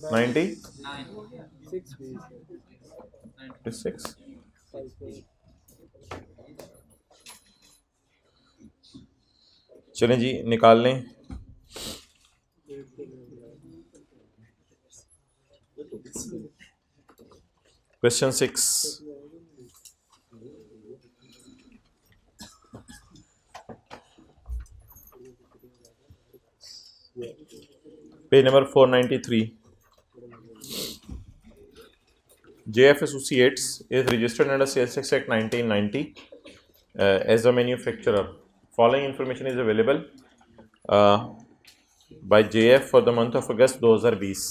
96। चलें जी निकाल लें। Question 6, page number 493। JF Associates is registered under Sales Tax Act 1990 as a manufacturer. Following information is available by JF for the month of August 2020।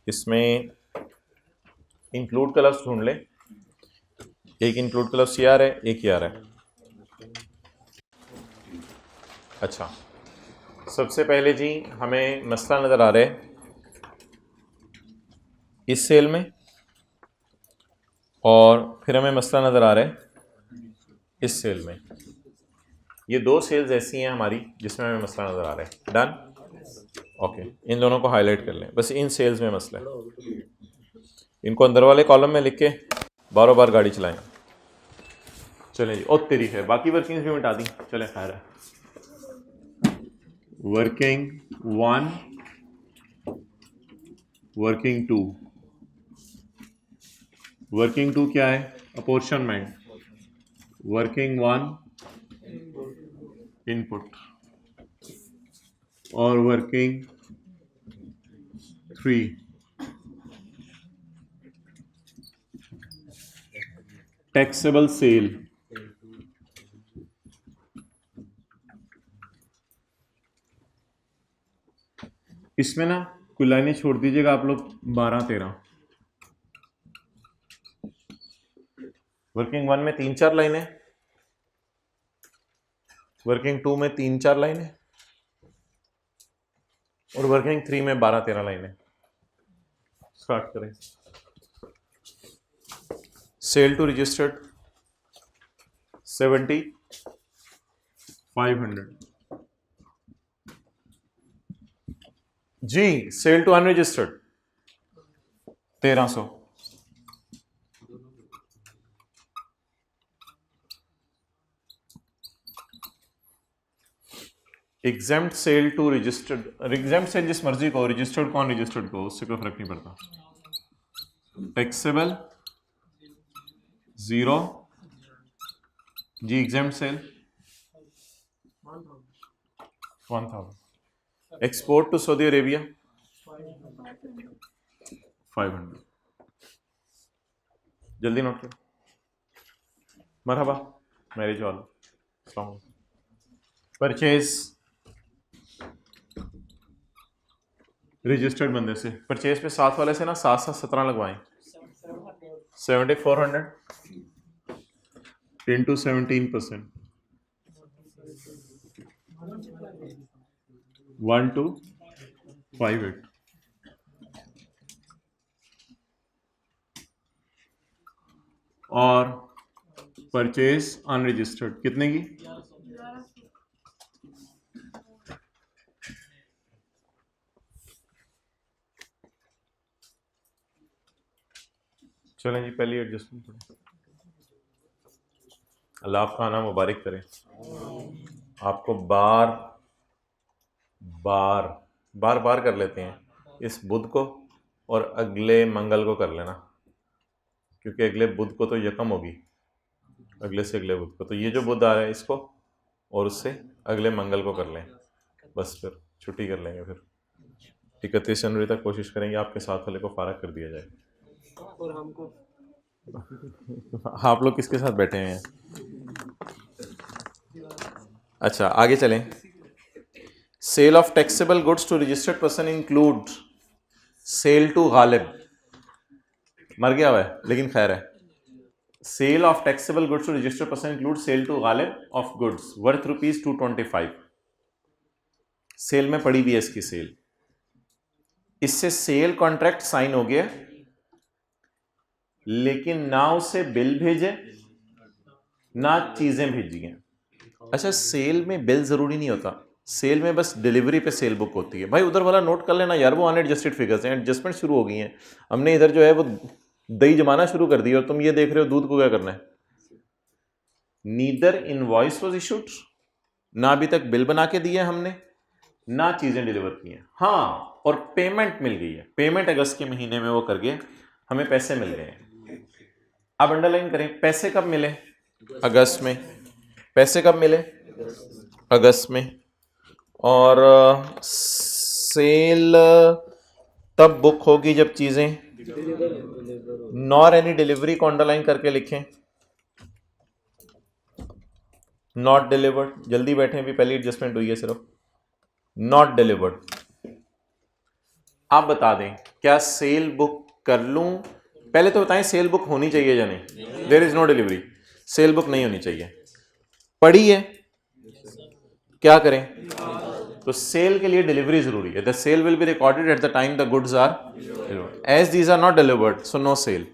इसमें include का लफ्ज़ ढूंढ लें। एक इंक्लूड का लफ्ज़ ये आ रहा है, एक ये आ रहा है। अच्छा, सबसे पहले जी हमें मसला नज़र आ रहा है इस सेल में, और फिर हमें मसला नज़र आ रहा है इस सेल में। ये दो सेल्स ऐसी हैं हमारी जिसमें हमें मसला नज़र आ रहा है। Done, okay. इन दोनों को हाईलाइट कर लें, बस इन सेल्स में मसला है। इनको अंदर वाले कॉलम में लिख के बारों बार गाड़ी चलाएं। चलें जी, और तेरी है बाकी वर्किंग्स भी मिटा दी। चलें, खैर है। Working 1, working 2। वर्किंग 2 क्या है? अपोर्शनमेंट। वर्किंग 1 इनपुट, और वर्किंग 3 टैक्सेबल सेल। इसमें ना कुछ लाइनें छोड़ दीजिएगा आप लोग, 12-13। वर्किंग 1 में 3-4 लाइनें, वर्किंग 2 में 3-4 लाइनें, और वर्किंग 3 में 12-13 लाइनें। स्टार्ट करें। सेल टू रजिस्टर्ड 70,500 जी। Sale to unregistered 1300। Exempt sale to registered, exempt sale जिस मर्जी को, रजिस्टर्ड कौन रजिस्टर्ड को, उससे कोई फर्क नहीं पड़ता। टैक्सेबल 0 जी। Exempt sale 1000। Export to Saudi Arabia 500। जल्दी नोट करो। मरहबा मैरिज वाला। परचेज रजिस्टर्ड बंदे से, परचेज पे 7 वाले से ना 7-7-17 लगवाएं। 7400 इंटू 17%, 1258। और परचेज अनरजिस्टर्ड कितने की? चलें जी, पहली एडजस्टमेंट करें। अल्लाह आपका आना मुबारक करें। आपको बार बार बार बार कर लेते हैं, इस बुध को और अगले मंगल को कर लेना, क्योंकि अगले बुध को तो यकम होगी, अगले से अगले बुध को। तो ये जो बुध आ रहा है इसको, और उससे अगले मंगल को कर लें, बस फिर छुट्टी कर लेंगे। फिर 31 जनवरी तक कोशिश करेंगे आपके साथ वाले को फारग कर दिया जाए। और हमको आप लोग किसके साथ बैठे हैं? अच्छा, आगे चलें। Sale of taxable goods to registered person include sale to Ghalib, मर गया हुआ है लेकिन खैर है। Sale of taxable goods to registered person include sale to Ghalib of goods worth ₹225। Sale में पड़ी भी है इसकी सेल। इससे सेल कॉन्ट्रैक्ट साइन हो गया, लेकिन ना उसे बिल भेजे ना चीजें भेजी हैं। अच्छा, सेल में बिल जरूरी नहीं होता, सेल में बस डिलीवरी पे सेल बुक होती है। भाई उधर वाला नोट कर लेना यार, वो अनएडजस्टेड फिगर्स हैं, एडजस्टमेंट शुरू हो गई हैं। हमने इधर जो है वो दही जमाना शुरू कर दी और तुम ये देख रहे हो दूध को क्या करना है। नीदर इनवॉइस वाज इशूड, ना अभी तक बिल बना के दिया हमने, ना चीजें डिलीवर की हैं। हाँ, और पेमेंट मिल गई है, पेमेंट अगस्त के महीने में वो कर गए, हमें पैसे मिल गए हैं। अब अंडरलाइन करें, पैसे कब मिले? अगस्त में। पैसे कब मिले? अगस्त में। और सेल तब बुक होगी जब चीजें नॉर एनी डिलीवरी को अंडरलाइन करके लिखें। नॉट डिलीवर्ड, जल्दी बैठे, अभी पहली एडजस्टमेंट हुई है सिर्फ। Not delivered. आप बता दें क्या सेल बुक कर लूं? पहले तो बताएं सेल बुक होनी चाहिए या नहीं। There is no delivery, sale book नहीं होनी चाहिए। पड़ी है, क्या करें? तो सेल के लिए डिलीवरी जरूरी है। The sale will be recorded at the time the goods are as these are not delivered, so no sale.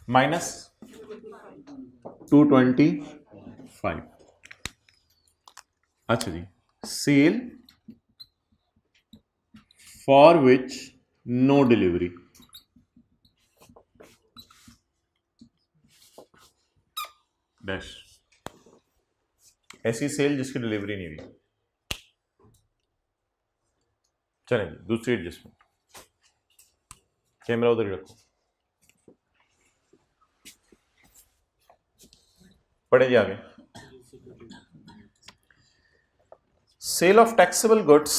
Minus 225। अच्छा जी, sale for which no delivery. Dash, ऐसी सेल जिसकी डिलीवरी नहीं हुई। चलें दूसरी एडजस्टमेंट, कैमरा उधर ही रखो, पढ़े जी आगे। सेल ऑफ टैक्सेबल गुड्स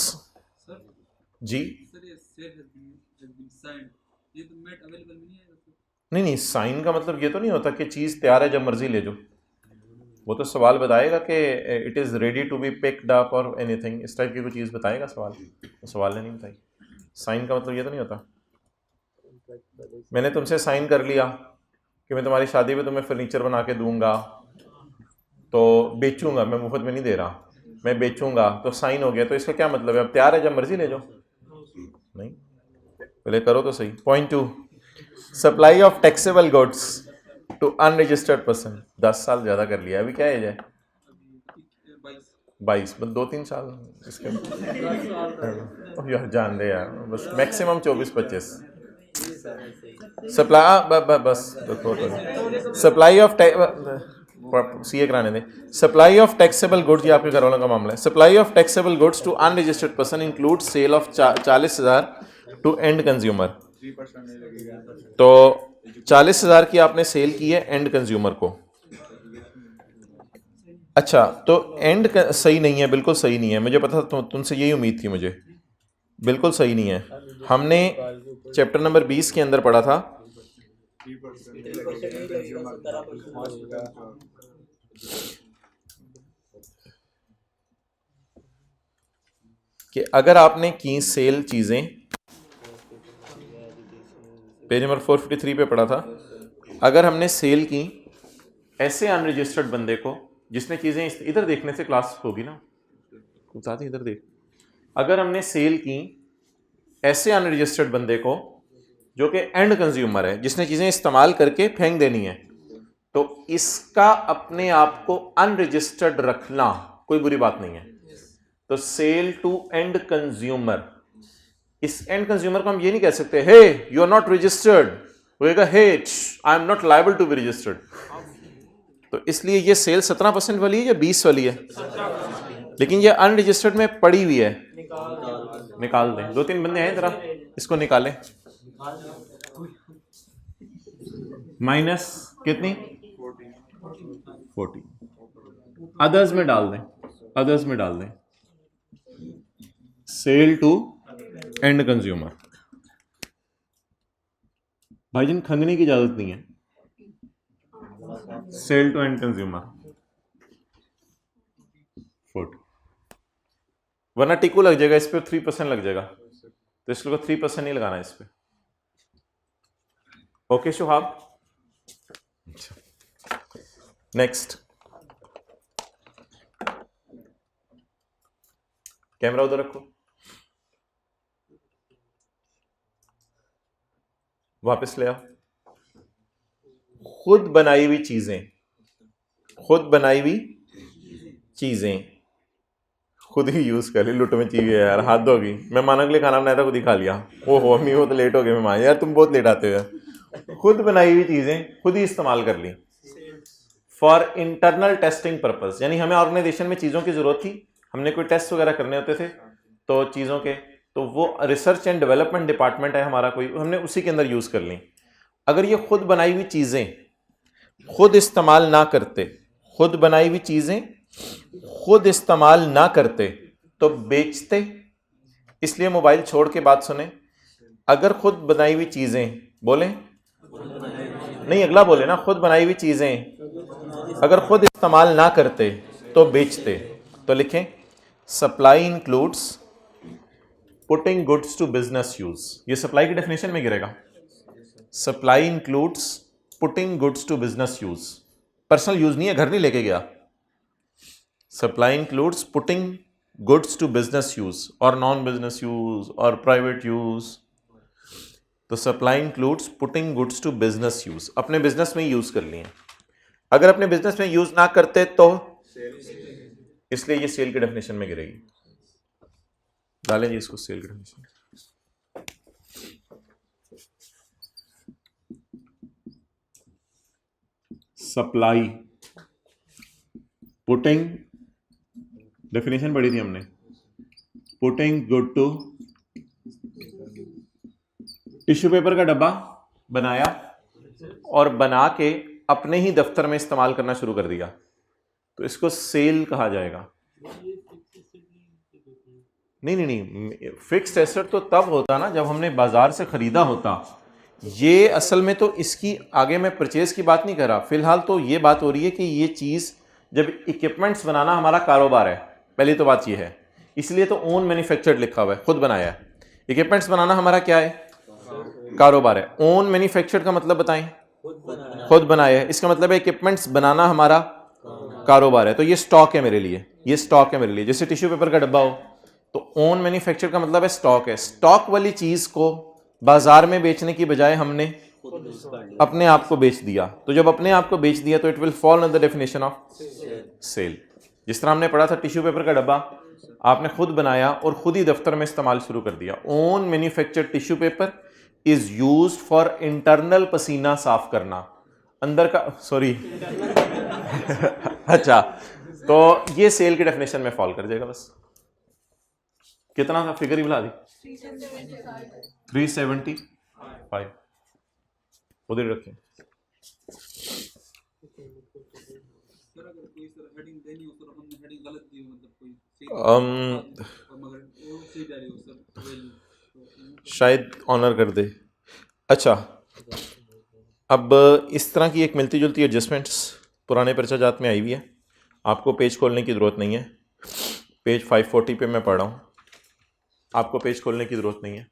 जी। नहीं, साइन का मतलब ये तो नहीं होता कि चीज तैयार है जब मर्जी ले जाओ। वो तो सवाल बताएगा कि it is ready to be picked up और एनीथिंग, इस टाइप की कोई चीज बताएगा सवाल। तो सवाल ने नहीं बताई। साइन का मतलब ये तो नहीं होता मैंने तुमसे साइन कर लिया कि मैं तुम्हारी शादी में तुम्हें फर्नीचर बना के दूंगा, तो बेचूंगा, मैं मुफ्त में नहीं दे रहा, मैं बेचूंगा, तो साइन हो गया। तो इसका क्या मतलब है? अब तैयार है जब मर्जी ले जाओ। नहीं, पहले करो तो सही। Point 2, supply of taxable goods to unregistered person. 10 साल ज्यादा कर लिया, अभी क्या एज है? 22, बस 2-3 साल इसके यार जान दे यार, बस मैक्सिमम 24-25। सप्लाई बस सप्लाई ऑफ सीए कराने दें। सप्लाई ऑफ टैक्सेबल गुड्स, ये आपके घर वालों का मामला है। Supply of taxable goods to unregistered person include sale of 40,000 to end consumer. तो 40,000 की आपने सेल की है एंड कंज्यूमर को। अच्छा, तो एंड सही नहीं है, बिल्कुल सही नहीं है, मुझे पता था, तुमसे यही उम्मीद थी मुझे। बिल्कुल सही नहीं है। हमने चैप्टर नंबर 20 के अंदर पढ़ा था कि अगर आपने की सेल चीजें, पेज नंबर 453 पे पढ़ा था, अगर हमने सेल की ऐसे अनरजिस्टर्ड बंदे को जिसने चीजें, इधर देखने से क्लास होगी ना, साथ ही इधर देख, अगर हमने सेल की ऐसे अनरजिस्टर्ड बंदे को जो कि एंड कंज्यूमर है, जिसने चीजें इस्तेमाल करके फेंक देनी है, तो इसका अपने आप को अनरजिस्टर्ड रखना कोई बुरी बात नहीं है। तो सेल टू एंड कंज्यूमर, इस एंड कंज्यूमर को हम ये नहीं कह सकते hey you are not registered, होएगा hey I am not liable to be registered. तो इसलिए ये सेल 17% वाली है या 20 वाली है? लेकिन ये अनरजिस्टर्ड में पड़ी हुई है, निकाल दें। 2-3 बंदे हैं, जरा इसको निकालें। माइनस कितनी? 40। अदर्स में डाल दें, अदर्स में डाल दें, सेल टू एंड कंज्यूमर। भाईजान खंगने की इजाजत नहीं है, सेल टू एंड कंज्यूमर 40, वरना टिकू लग जाएगा इस पे, 3% लग जाएगा, तो इसको 3% नहीं लगाना इस पे। Okay शुहाब, next. कैमरा उधर रखो, वापस ले आओ। खुद बनाई हुई चीजें, खुद बनाई हुई चीजें खुद ही यूज़ कर ली, लुट में चाहिए यार, हाथ धोगी। मैं माना के लिए खाना बनाया था, खुद ही खा लिया। ओहो अम्मी वो तो लेट हो गए। मैं यार तुम बहुत लेट आते हो। खुद बनाई हुई चीज़ें खुद ही इस्तेमाल कर ली फॉर इंटरनल टेस्टिंग पर्पस, यानी हमें ऑर्गेनाइजेशन में चीज़ों की ज़रूरत थी, हमने कोई टेस्ट वगैरह करने होते थे तो चीज़ों के, तो वो रिसर्च एंड डेवलपमेंट डिपार्टमेंट है हमारा कोई, हमने उसी के अंदर यूज़ कर ली। अगर ये खुद बनाई हुई चीज़ें खुद इस्तेमाल ना करते, खुद बनाई हुई चीज़ें खुद इस्तेमाल ना करते तो बेचते। इसलिए मोबाइल छोड़ के बात सुने, अगर खुद बनाई हुई चीज़ें, बोले नहीं अगला बोले ना, खुद बनाई हुई चीज़ें अगर खुद इस्तेमाल ना करते तो बेचते। तो लिखें supply includes putting goods to business use. ये सप्लाई की डेफिनेशन में गिरेगा। Supply includes putting goods to business use, personal use नहीं है, घर नहीं लेके गया। Supply includes putting goods to business use और नॉन बिजनेस यूज और प्राइवेट यूज। तो supply includes putting goods to business use, अपने बिजनेस में यूज कर लिए। अगर अपने बिजनेस में यूज ना करते तो, इसलिए ये सेल की डेफिनेशन में गिरेगी। डालें जी इसको सेल की डेफिनेशन। सप्लाई पुटिंग, डेफिनेशन पढ़ी थी हमने, putting good to, tissue paper का डब्बा बनाया और बना के अपने ही दफ्तर में इस्तेमाल करना शुरू कर दिया, तो इसको सेल कहा जाएगा। नहीं, फिक्स्ड एसेट तो तब होता ना जब हमने बाजार से खरीदा होता। ये असल में तो इसकी आगे मैं परचेज की बात नहीं कर रहा, फिलहाल तो ये बात हो रही है कि ये चीज़ जब इक्विपमेंट्स बनाना हमारा कारोबार है, पहली तो बात ये है, इसलिए तो ओन मैन्युफैक्चर्ड लिखा हुआ है, खुद बनाया है। इक्विपमेंट्स बनाना हमारा क्या है, कारोबार है। ओन मैन्युफैक्चर्ड का मतलब बताएं, खुद बनाया है, इसका मतलब है इक्विपमेंट्स बनाना हमारा कारोबार है। तो ये स्टॉक है मेरे लिए, ये स्टॉक है मेरे लिए। जैसे टिश्यू पेपर का डब्बा हो तो ओन मैन्युफैक्चर का मतलब है स्टॉक है। स्टॉक वाली चीज को बाजार में बेचने की बजाय हमने अपने आप को बेच दिया, तो जब अपने आप को बेच दिया तो it will fall in the definition of sale. जिस तरह हमने पढ़ा था टिश्यू पेपर का डब्बा आपने खुद बनाया और खुद ही दफ्तर में इस्तेमाल शुरू कर दिया। Own manufactured tissue paper is used for internal पसीना साफ करना, अंदर का, सॉरी अच्छा, तो ये सेल की डेफिनेशन में फॉल कर जाएगा। बस कितना था, फिगर ही बुला दी, 375, उधर रखें। शायद ऑनर कर दे। अच्छा, अब इस तरह की एक मिलती जुलती एडजस्टमेंट्स पुराने पर्चा जात में आई हुई है, आपको पेज खोलने की ज़रूरत नहीं है। पेज 540 पे मैं पढ़ रहा हूँ, आपको पेज खोलने की ज़रूरत नहीं है।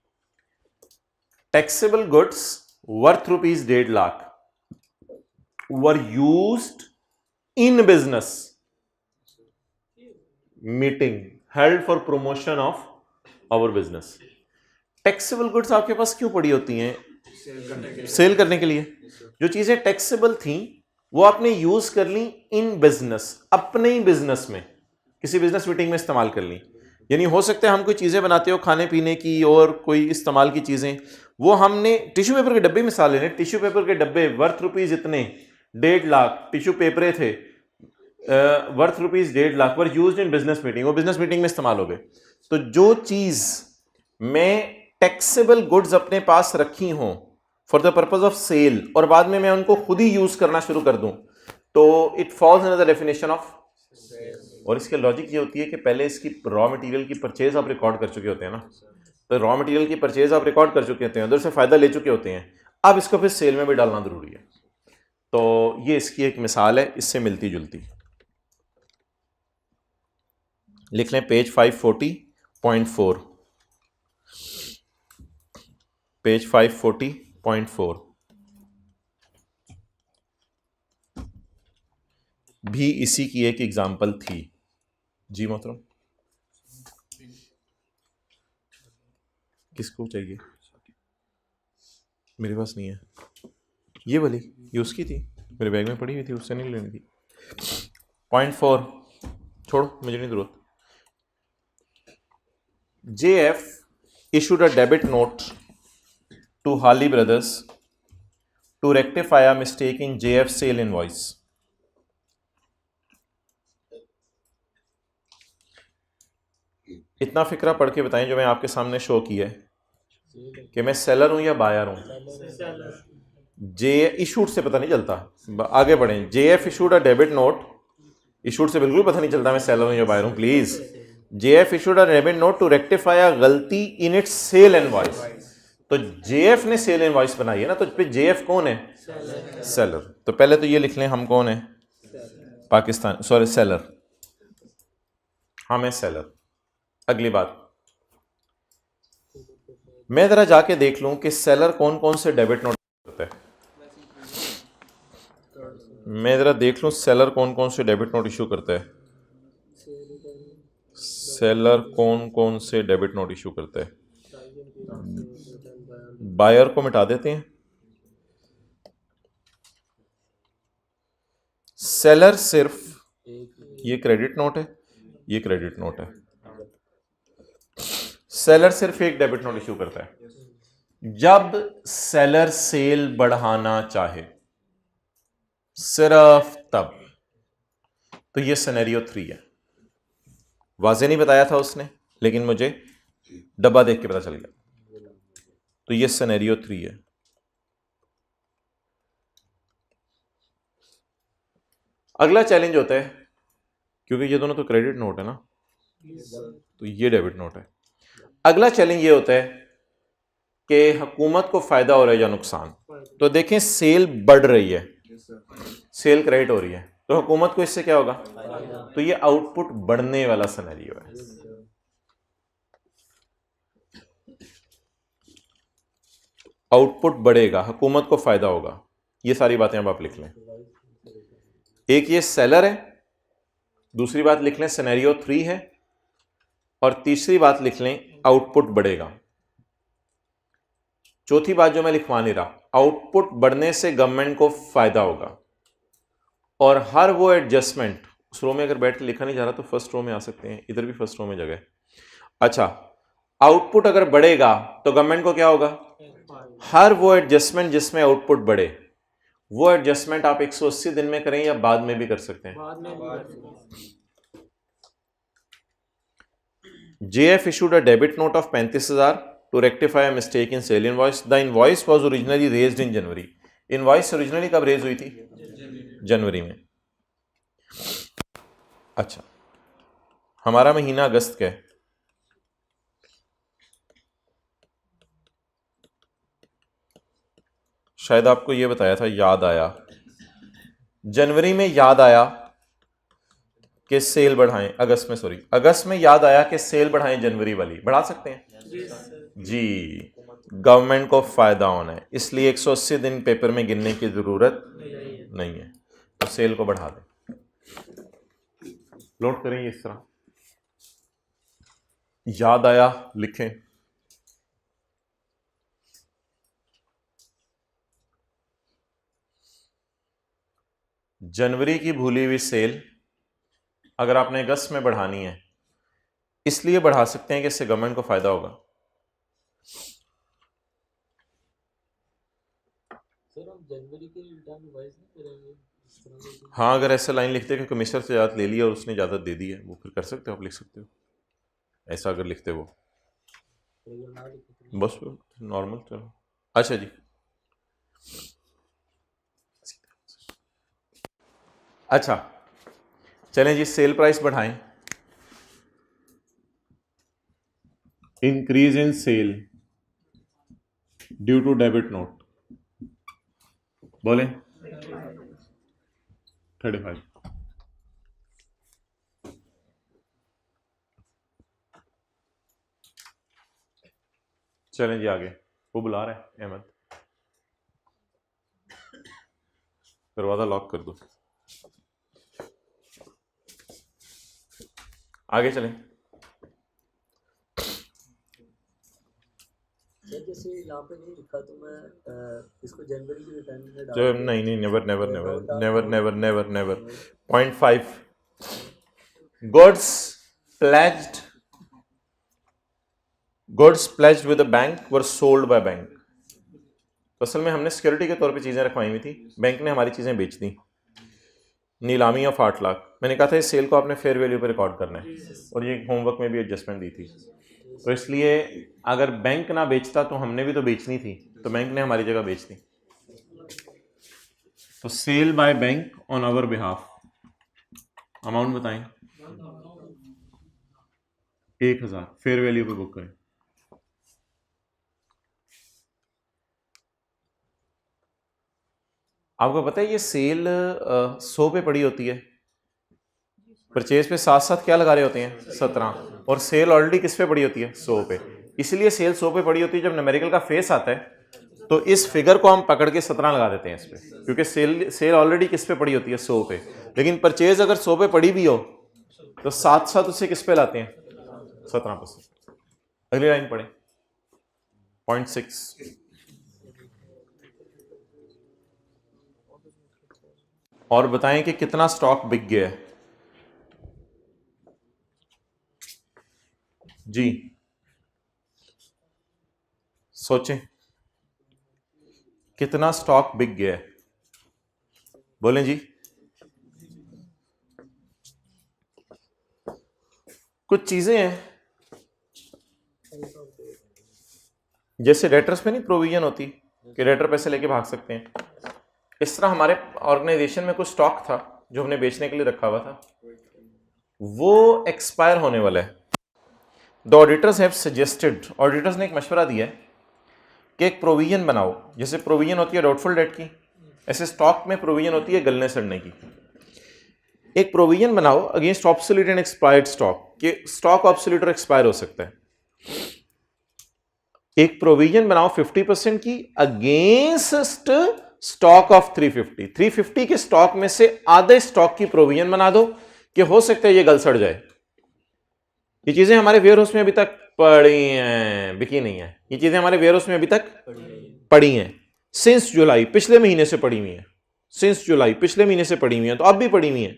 Taxable goods worth ₹1.5 lakh were used in business meeting held for promotion of our business. Taxable goods आपके पास क्यों पड़ी होती हैं, सेल करने के लिए। जो चीजें टैक्सेबल थी वो आपने यूज कर ली इन बिजनेस, अपने ही बिजनेस में, किसी बिजनेस मीटिंग में इस्तेमाल कर ली। यानी हो सकता है हम कोई चीजें बनाते हो खाने पीने की और कोई इस्तेमाल की चीजें, वो हमने टिश्यू पेपर के डब्बे मिसाल ले रहे हैं, टिश्यू पेपर के डब्बे वर्थ ₹1.5 इतने, 1.5 लाख टिश्यू पेपरे थे, worth ₹1.5 lakh were used in business meeting, वो बिजनेस मीटिंग में इस्तेमाल हो गए। तो जो चीज मैं टैक्सेबल गुड्स अपने पास रखी हों for the purpose of sale और बाद में मैं उनको खुद ही यूज करना शुरू कर दूं, तो it falls in the definition of. और इसके लॉजिक ये होती है कि पहले इसकी रॉ मटेरियल की परचेज आप रिकॉर्ड कर चुके होते हैं ना, तो रॉ मटेरियल की परचेज आप रिकॉर्ड कर चुके होते हैं, उधर से फायदा ले चुके होते हैं, अब इसको फिर सेल में भी डालना जरूरी है। तो ये इसकी एक मिसाल है, इससे मिलती जुलती। लिख लें पेज 540.4, पेज 540.4 भी इसी की एक एग्जाम्पल थी। जी मोहतरम, किसको चाहिए, मेरे पास नहीं है ये वाली, ये उसकी थी, मेरे बैग में पड़ी हुई थी, उससे नहीं लेनी थी। 0.4 छोड़ो, मुझे नहीं जरूरत। JF issued a debit note to Harley Brothers to rectify a mistake in JF sale invoice. इतना फिक्रा पढ़ के बताएं जो मैं आपके सामने शो किया है कि मैं सेलर हूं या बायर हूं। जे इशूड से पता नहीं चलता, आगे बढ़ें। JF issued a debit note, issued से बिल्कुल पता नहीं चलता मैं सेलर हूं या बायर हूं please. JF issued a debit note to rectify a गलती इन इट्स सेल इनवॉइस। तो JF ने सेल इनवॉइस बनाई है ना, तो फिर JF कौन है? सेलर। तो पहले तो ये लिख लें हम कौन है? पाकिस्तान, सॉरी सेलर, हम है सेलर। अगली बात, मैं जरा जाके देख लूं कि सेलर कौन कौन से डेबिट नोट करता है। मैं जरा देख लूं सेलर कौन कौन से डेबिट नोट इशू करता है। सेलर कौन कौन से डेबिट नोट इशू करता है? बायर को मिटा देते हैं। सेलर सिर्फ, ये क्रेडिट नोट है, ये क्रेडिट नोट है। सेलर सिर्फ एक डेबिट नोट इशू करता है जब सेलर सेल बढ़ाना चाहे, सिर्फ तब। तो ये सिनेरियो 3 है। वाज़े नहीं बताया था उसने, लेकिन मुझे डब्बा देख के पता चल गया। तो ये सिनेरियो 3 है। अगला चैलेंज होता है, क्योंकि ये दोनों तो क्रेडिट नोट है ना, तो ये डेबिट नोट है। अगला चैलेंज ये होता है कि हुकूमत को फायदा हो रहा है या नुकसान। तो देखें सेल बढ़ रही है, सेल क्रेडिट हो रही है, तो हुकूमत को इससे क्या होगा? तो ये आउटपुट बढ़ने वाला सिनेरियो है। आउटपुट बढ़ेगा, हुकूमत को फायदा होगा। ये सारी बातें अब आप लिख लें। एक ये सेलर है, दूसरी बात लिख लें सिनेरियो 3 है, और तीसरी बात लिख लें आउटपुट बढ़ेगा। चौथी बात जो मैं लिखवा नहीं रहा, आउटपुट बढ़ने से गवर्नमेंट को फायदा होगा। और हर वो एडजस्टमेंट, उस रो में अगर बैठ के लिखा नहीं जा रहा तो फर्स्ट रो में आ सकते हैं, इधर भी फर्स्ट रो में जगह है। अच्छा, आउटपुट अगर बढ़ेगा तो गवर्नमेंट को क्या होगा? हर वो एडजस्टमेंट जिसमें आउटपुट बढ़े, वो एडजस्टमेंट आप 180 दिन में करें या बाद में भी कर सकते हैं। JF issued a debit note of 35,000 to rectify a mistake in sale invoice. The invoice was originally raised in January. Invoice originally कब रेज हुई थी? जनवरी में। अच्छा, हमारा महीना अगस्त का है। शायद आपको यह बताया था, याद आया जनवरी में, याद आया कि सेल बढ़ाएं। अगस्त में याद आया कि सेल बढ़ाएं, जनवरी वाली बढ़ा सकते हैं जी। गवर्नमेंट को फायदा होना है, इसलिए 180 दिन पेपर में गिनने की जरूरत नहीं है, तो सेल को बढ़ा दें। लोड करें इस तरह, याद आया लिखें। जनवरी की भूली हुई सेल अगर आपने अगस्त में बढ़ानी है, इसलिए बढ़ा सकते हैं कि इससे गवर्नमेंट को फायदा होगा। सर, हम जनवरी के रिटर्न रिवाइज नहीं करेंगे? हाँ, अगर ऐसा लाइन लिखते कि कमिश्नर से इजाज़त ले ली और उसने इजाज़त दे दी है, वो फिर कर सकते हो, आप लिख सकते हो ऐसा अगर लिखते वो, बस नॉर्मल। चलो अच्छा जी, अच्छा चलें जी, सेल प्राइस बढ़ाएं। Increase in sale due to debit note, बोलें 35। चलें जी आगे, वो बुला रहे हैं अहमद, दरवाजा लॉक कर दो। आगे चलें। जैसे यहाँ पे नहीं लिखा तो मैं इसको जनवरी की रिटर्न में डाल नहीं, never. 0.5 goods pledged goods pledged with a bank were sold by bank. तो असल में हमने सिक्योरिटी के तौर पे चीज़ें रखवाई हुई थी, बैंक ने हमारी चीज़ें बेच दी, नीलामी ऑफ 8 लाख। मैंने कहा था इस सेल को आपने फेयर वैल्यू पे रिकॉर्ड करना है, और ये होमवर्क में भी एडजस्टमेंट दी थी। तो इसलिए अगर बैंक ना बेचता तो हमने भी तो बेचनी थी, तो बैंक ने हमारी जगह बेच दी। तो sale by bank on our behalf, amount बताएं। 1000 फेयर वैल्यू पे बुक करें। आपको पता है ये सेल 100 पे पड़ी होती है, परचेज पे साथ साथ क्या लगा रहे होते हैं 17, और सेल ऑलरेडी किस पे पड़ी होती है 100 पे। इसलिए सेल 100 पे पड़ी होती है। जब न्यूमेरिकल का फेस आता है तो इस फिगर को हम पकड़ के 17 लगा देते हैं इस पे, क्योंकि सेल ऑलरेडी किस पे पड़ी होती है 100 पे। लेकिन परचेज अगर 100 पे पड़ी भी हो तो साथ साथ उसे किस पे लाते हैं 17%। अगली लाइन पढ़े, 0.6। और बताएं कि कितना स्टॉक बिक गया है जी, सोचें कितना स्टॉक बिक गया है, बोलें जी। कुछ चीजें हैं जैसे रेटर्स पे नहीं प्रोविजन होती कि रेटर पैसे लेके भाग सकते हैं, इस तरह हमारे ऑर्गेनाइजेशन में कुछ स्टॉक था जो हमने बेचने के लिए रखा हुआ था, वो एक्सपायर होने वाला है। The auditors have suggested, auditors ने एक मशवरा दिया है कि एक प्रोविजन बनाओ, जैसे प्रोविजन होती है डाउटफुल डेट की, ऐसे स्टॉक में प्रोविजन होती है गलने सड़ने की। एक प्रोविजन बनाओ against absolute and expired stock, कि स्टॉक ऑब्सोल्यूट और एक्सपायर हो सकता है। एक प्रोविजन बनाओ 50% की अगेंस्ट स्टॉक ऑफ 350 के स्टॉक में से आधे स्टॉक की प्रोविजन बना दो कि हो सकता है ये गल सड़ जाए। ये चीजें हमारे वेयरहाउस में अभी तक पड़ी हैं, बिकी नहीं है। ये चीजें हमारे वेयरहाउस में अभी तक पड़ी हैं सिंस जुलाई, पिछले महीने से पड़ी हुई हैं, सिंस जुलाई पिछले महीने से पड़ी हुई हैं, तो अब भी पड़ी हुई हैं।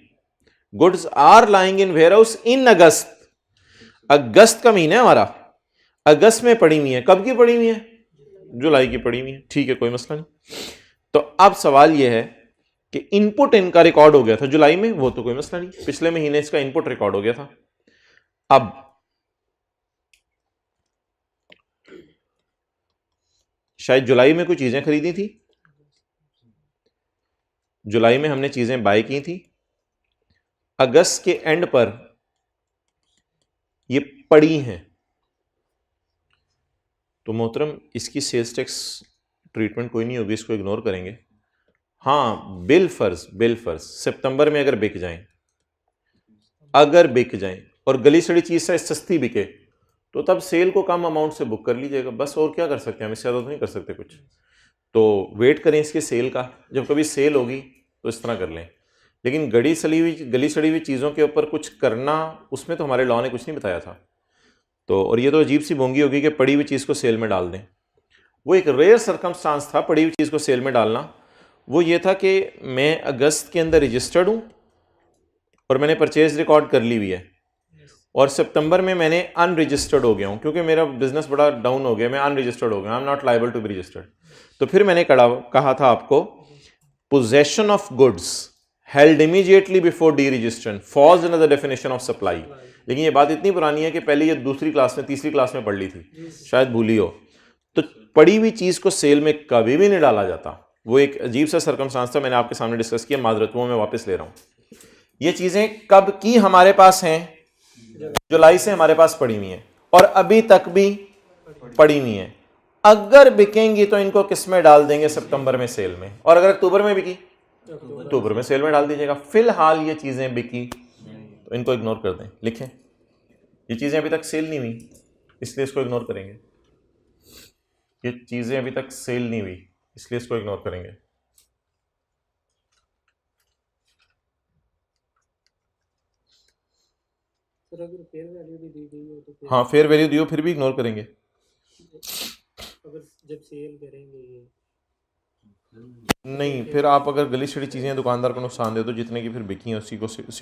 Goods are lying in warehouse in August, अगस्त का महीना है हमारा, अगस्त में पड़ी हुई है। कब की पड़ी हुई है? जुलाई की पड़ी हुई है। ठीक है, कोई मसला नहीं। तो अब सवाल यह है कि इनपुट इनका रिकॉर्ड हो गया था जुलाई में, वो तो कोई मसला नहीं, पिछले महीने इसका इनपुट रिकॉर्ड हो गया था। अब शायद जुलाई में कुछ चीजें खरीदी थी, जुलाई में हमने चीजें बाय की थी, अगस्त के एंड पर ये पड़ी हैं, तो मोहतरम इसकी सेल्स टैक्स ट्रीटमेंट कोई नहीं होगी, इसको इग्नोर करेंगे। हाँ, बिल फर्ज सितंबर में अगर बिक जाएं, और गली सड़ी चीज से सस्ती बिके तो तब सेल को कम अमाउंट से बुक कर लीजिएगा, बस। और क्या कर सकते हैं हम, इससे ज़्यादा तो नहीं कर सकते कुछ। तो वेट करें इसके सेल का, जब कभी सेल होगी तो इस तरह कर लें। लेकिन गली सड़ी हुई चीज़ों के ऊपर कुछ करना, उसमें तो हमारे लॉ ने कुछ नहीं बताया था। तो और ये तो अजीब सी बोंगी होगी कि पड़ी हुई चीज़ को सेल में डाल दें। वो एक रेयर सर्कमस्टांस था पड़ी हुई चीज़ को सेल में डालना। वो ये था कि मैं अगस्त के अंदर रजिस्टर्ड हूँ और मैंने परचेज रिकॉर्ड कर ली हुई है, और सितंबर में मैंने अनरजिस्टर्ड हो गया हूँ क्योंकि मेरा बिजनेस बड़ा डाउन हो गया, मैं अनरजिस्टर्ड हो गया, I am not liable to be registered. तो फिर मैंने कहा था आपको, possession of goods held immediately before deregistration falls under the definition of supply. लेकिन ये बात इतनी पुरानी है कि पहले ये तीसरी क्लास में पढ़ ली थी, शायद भूली हो। तो पड़ी हुई चीज़ को सेल में कभी भी नहीं डाला जाता। वो एक अजीब सा सर्कमस्टांस था, मैंने आपके सामने डिस्कस किया, माजरत वो मैं वापस ले रहा हूँ। ये चीज़ें कब की हमारे पास हैं? जुलाई से हमारे पास पड़ी हुई हैं और अभी तक भी पड़ी हुई हैं। अगर बिकेंगी तो इनको किस में डाल देंगे? सितंबर में सेल में। और अगर अक्टूबर में बिकी, अक्टूबर में सेल में डाल दीजिएगा। फिलहाल ये चीजें बिकी तो इनको इग्नोर कर दें। लिखें, ये चीजें अभी तक सेल नहीं हुई इसलिए इसको इग्नोर करेंगे। ये चीजें अभी तक सेल नहीं हुई इसलिए इसको इग्नोर करेंगे। अगर फेयर वैल्यू भी दी गई हो तो हाँ, फेयर वैल्यू दियो फिर भी इग्नोर करेंगे। अगर जब सेल करेंगे ये नहीं, फिर आप अगर गली सड़ी चीज़ें दुकानदार को नुकसान दे दो जितने की फिर बिकी हैं उसी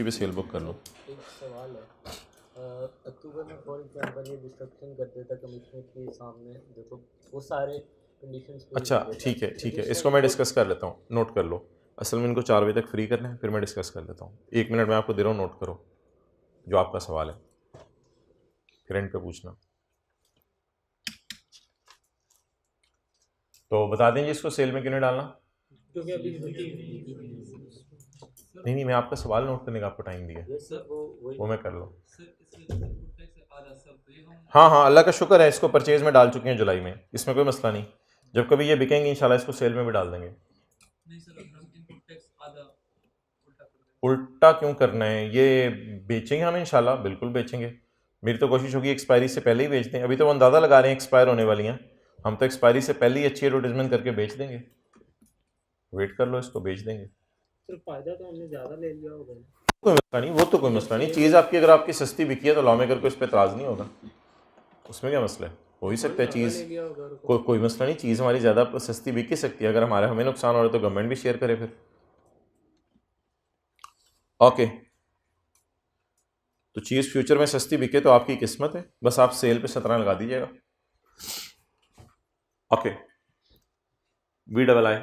पे सेल बुक कर लो। एक सवाल है, अक्टूबर में फॉर एग्जांपल ये डिस्ट्रक्शन कर देता कमिश्नर के सामने, देखो वो सारे कंडीशंस पूरी अच्छा कर देता। ठीक है तो ठीक है, जिस इसको टाइम मैं को डिस्कस कर लेता हूँ, नोट कर लो। असल में इनको 4 बजे तक फ्री करना है, फिर मैं डिस्कस कर लेता हूँ। 1 मिनट मैं आपको दे रहा हूँ, नोट करो जो आपका सवाल है, फिर एंड पे पूछना। तो बता देंगे इसको सेल में क्यों नहीं डालना? क्योंकि अभी नहीं नहीं, मैं आपका सवाल नोट करने का आपको टाइम दिया, यस सर, वही वो मैं कर लो। हाँ हाँ हाँ, अल्लाह का शुक्र है, इसको परचेज में डाल चुके हैं जुलाई में, इसमें कोई मसला नहीं। जब कभी ये बिकेंगे इंशाल्लाह इसको सेल में भी डाल देंगे। नहीं सर, हम इनपुट टैक्स आधा उल्टा कर देंगे। उल्टा क्यों करना है? ये बेचेंगे हम इंशाल्लाह, बिल्कुल बेचेंगे। मेरी तो कोशिश होगी एक्सपायरी से पहले ही बेच दें। अभी तो वो अंदाज़ा लगा रहे हैं एक्सपायर होने वाली हैं, हम तो एक्सपायरी से पहले ही अच्छी एडवर्टीजमेंट करके बेच देंगे। वेट कर लो, इसको बेच देंगे। सर फायदा तो हमने ज़्यादा ले लिया होगा ना। कोई मसला नहीं, वो तो कोई मसला नहीं। चीज़ आपकी अगर आपकी सस्ती बिकी है तो लॉ मेकर को इस पर एतराज़ नहीं होगा, उसमें क्या मसला है? हो ही सकता है चीज़, ले लिया होगा और कोई मसला नहीं, चीज़ हमारी ज़्यादा सस्ती बिक ही सकती है। अगर हमारे हमें नुकसान हो रहा है तो गवर्नमेंट भी शेयर करे फिर। ओके, तो चीज़ फ्यूचर में सस्ती बिके तो आपकी किस्मत है, बस आप सेल पे 17 लगा दीजिएगा। ओके, VII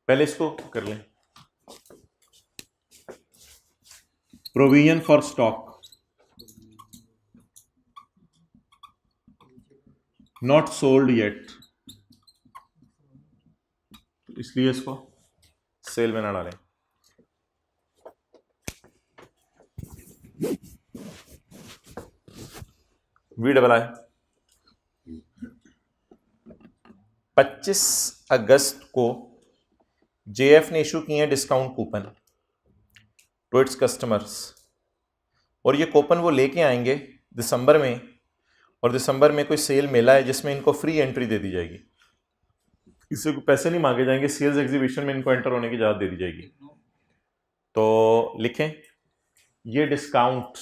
पहले इसको कर लें। Provision for stock not sold yet, इसलिए इसको सेल में ना डालें। VII 25 अगस्त को JF ने इशू किए हैं discount coupon to its customers, और ये कूपन वो लेके आएंगे दिसंबर में, और दिसंबर में कोई सेल मेला है जिसमें इनको फ्री एंट्री दे दी जाएगी। इससे कोई पैसे नहीं मांगे जाएंगे, सेल्स एग्जीबिशन में इनको एंटर होने की इजाज़त दे दी जाएगी। तो लिखें, ये डिस्काउंट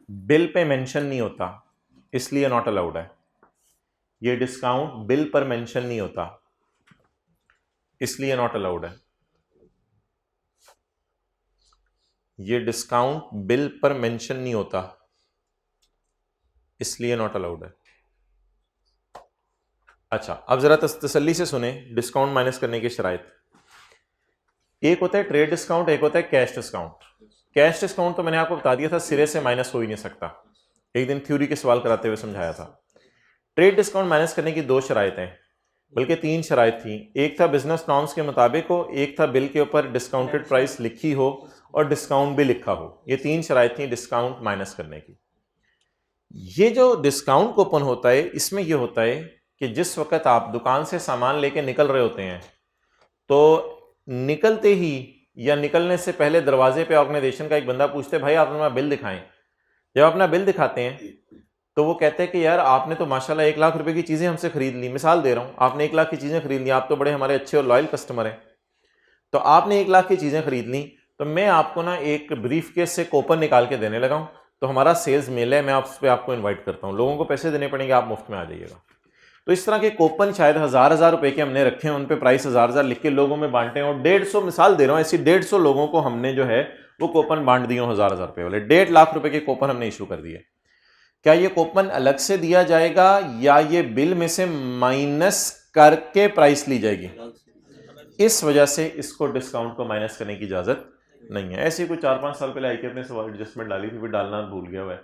बिल पे मेंशन नहीं होता इसलिए नॉट अलाउड है। ये डिस्काउंट बिल पर मेंशन नहीं होता इसलिए नॉट अलाउड है। ये डिस्काउंट बिल पर मेंशन नहीं होता इसलिए नॉट अलाउड है। अच्छा, अब जरा तसल्ली से सुने डिस्काउंट माइनस करने की शराइत। एक होता है ट्रेड डिस्काउंट, एक होता है कैश डिस्काउंट। कैश डिस्काउंट तो मैंने आपको बता दिया था सिरे से माइनस हो ही नहीं सकता, एक दिन थ्योरी के सवाल कराते हुए समझाया था। ट्रेड डिस्काउंट माइनस करने की 2 शराइतें, बल्कि 3 शराइत थी। एक था बिजनेस नॉर्म्स के मुताबिक हो, एक था बिल के ऊपर डिस्काउंटेड प्राइस लिखी हो और डिस्काउंट भी लिखा हो। ये 3 शराइत थी डिस्काउंट माइनस करने की। ये जो डिस्काउंट कूपन होता है, इसमें यह होता है कि जिस वक्त आप दुकान से सामान लेके निकल रहे होते हैं तो निकलते ही या निकलने से पहले दरवाजे पे ऑर्गेनाइजेशन का एक बंदा पूछते भाई आप अपना बिल दिखाएं। जब अपना बिल दिखाते हैं तो वो कहते हैं कि यार आपने तो माशाल्लाह 1 लाख रुपए की चीज़ें हमसे खरीद ली, मिसाल दे रहा हूँ, आपने 1 लाख की चीज़ें खरीद ली, आप तो बड़े हमारे अच्छे और लॉयल कस्टमर हैं। तो आपने 1 लाख की चीज़ें खरीद ली, तो मैं आपको ना एक ब्रीफ केस से कूपन निकाल के देने लगा हूँ, तो हमारा सेल्स मेल है, मैं उस पर आपको इन्वाइट करता हूँ, लोगों को पैसे देने पड़ेंगे, आप मुफ्त में आ जाइएगा। तो इस तरह के कूपन शायद 1000 रुपए के हमने रखे हैं, उन पे प्राइस 1000 लिख के लोगों में बांटे हैं, और 150, मिसाल दे रहा हूँ, ऐसी 150 लोगों को हमने जो है वो कूपन बांट दिए 1000 रुपए वाले। 1.5 लाख रुपए के कूपन हमने इशू कर दिए। क्या ये कूपन अलग से दिया जाएगा या ये बिल में से माइनस करके प्राइस ली जाएगी? इस वजह से इसको डिस्काउंट को माइनस करने की इजाजत नहीं है। ऐसे कुछ 4-5 साल पहले आई के अपने सवाल एडजस्टमेंट डाली थी, फिर डालना भूल गया हुआ है,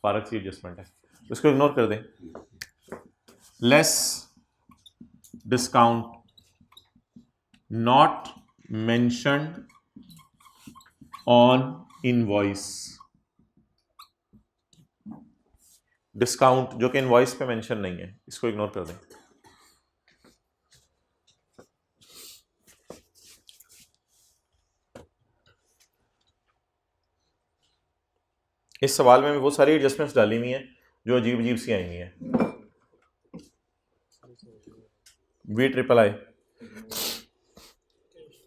फारक सी एडजस्टमेंट है, उसको इग्नोर कर दें। Less discount not mentioned on invoice, discount जो कि इनवॉइस पे मेंशन नहीं है, इसको इग्नोर कर दें। इस सवाल में वो सारी एडजस्टमेंट्स डाली हुई हैं जो अजीब अजीब सी आई हुई हैं। VII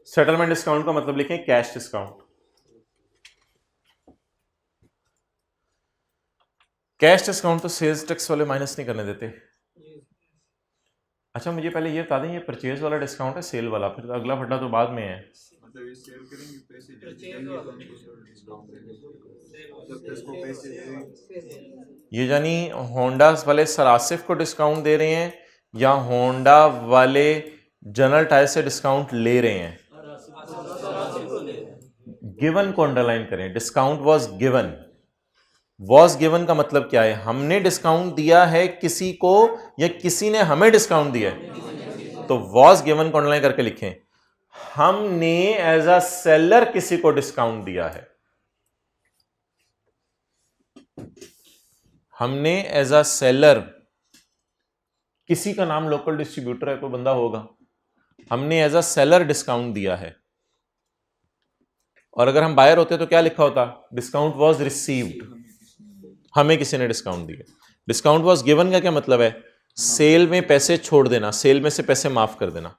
सेटलमेंट डिस्काउंट का मतलब लिखें कैश डिस्काउंट। कैश डिस्काउंट तो सेल्स टैक्स वाले माइनस नहीं करने देते। अच्छा मुझे पहले ये बता दें, ये परचेज वाला डिस्काउंट है सेल वाला, फिर अगला फड्डा तो बाद में है। मतलब ये सेल करेंगे पैसे जो Purchase देंगे वाला। तो हमको थोड़ा डिस्काउंट देंगे मतलब प्रेस को पैसे देंगे। ये यानी होंडा वाले सरासिफ को डिस्काउंट दे रहे हैं या होंडा वाले जनरल टायर से डिस्काउंट ले रहे हैं? गिवन को अंडरलाइन करें, discount was given. Was given का मतलब क्या है? हमने डिस्काउंट दिया है किसी को या किसी ने हमें डिस्काउंट दिया है? तो वॉज गिवन को अंडरलाइन करके लिखें, हमने एज अ सेलर किसी को डिस्काउंट दिया है। हमने एज अ सेलर, किसी का नाम लोकल डिस्ट्रीब्यूटर है, कोई बंदा होगा, हमने एज अ सेलर डिस्काउंट दिया है। और अगर हम बायर होते तो क्या लिखा होता? डिस्काउंट वॉज रिसीव्ड, हमें किसी ने डिस्काउंट दिया। डिस्काउंट वॉज गिवन का क्या मतलब है? सेल में पैसे छोड़ देना, सेल में से पैसे माफ कर देना।